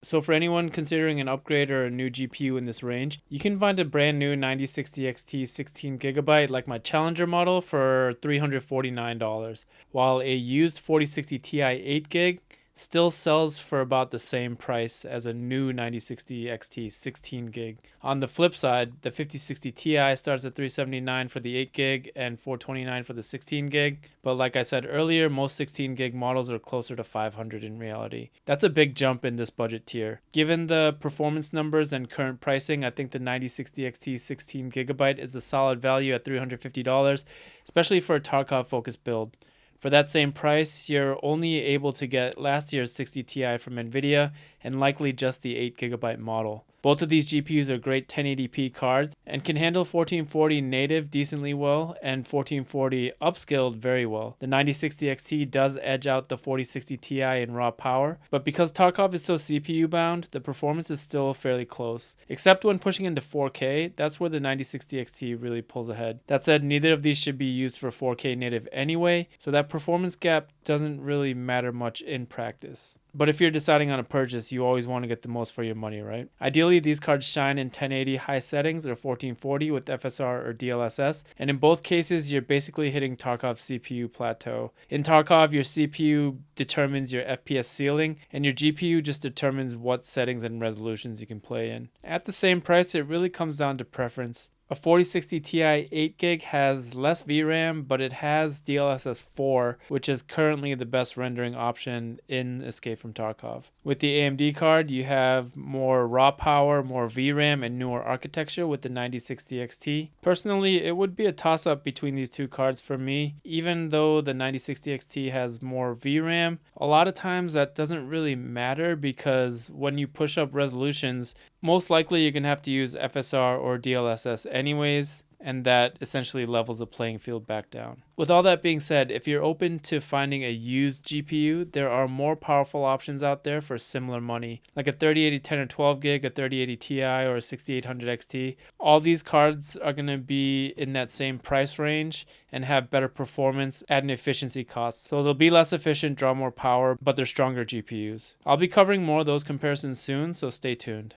So for anyone considering an upgrade or a new GPU in this range, you can find a brand new 9060 XT 16GB like my Challenger model for $349, while a used 4060 Ti 8GB still sells for about the same price as a new 9060 XT 16GB. On the flip side, the 5060 Ti starts at $379 for the 8GB and $429 for the 16GB, but like I said earlier, most 16GB models are closer to $500 in reality. That's a big jump in this budget tier. Given the performance numbers and current pricing, I think the 9060 XT 16GB is a solid value at $350, especially for a Tarkov focused build. For that same price, you're only able to get last year's 60 Ti from Nvidia and likely just the 8GB model. Both of these GPUs are great 1080p cards and can handle 1440 native decently well and 1440 upscaled very well. The 9060 XT does edge out the 4060 Ti in raw power, but because Tarkov is so CPU bound, the performance is still fairly close. Except when pushing into 4K, that's where the 9060 XT really pulls ahead. That said, neither of these should be used for 4K native anyway, so that performance gap doesn't really matter much in practice. But if you're deciding on a purchase, you always want to get the most for your money, right? Ideally, these cards shine in 1080 high settings or 1440 with FSR or DLSS, and in both cases, you're basically hitting Tarkov's CPU plateau. In Tarkov, your CPU determines your FPS ceiling, and your GPU just determines what settings and resolutions you can play in. At the same price, it really comes down to preference. A 4060 Ti 8GB has less VRAM, but it has DLSS 4, which is currently the best rendering option in Escape from Tarkov. With the AMD card, you have more raw power, more VRAM, and newer architecture with the 9060 XT. Personally, it would be a toss-up between these two cards for me. Even though the 9060 XT has more VRAM, a lot of times that doesn't really matter because when you push up resolutions, most likely you're going to have to use FSR or DLSS anyways, and that essentially levels the playing field back down. With all that being said, if you're open to finding a used GPU, there are more powerful options out there for similar money, like a 3080 10 or 12GB, a 3080 Ti, or a 6800 XT. All these cards are going to be in that same price range and have better performance at an efficiency cost. So they'll be less efficient, draw more power, but they're stronger GPUs. I'll be covering more of those comparisons soon, so stay tuned.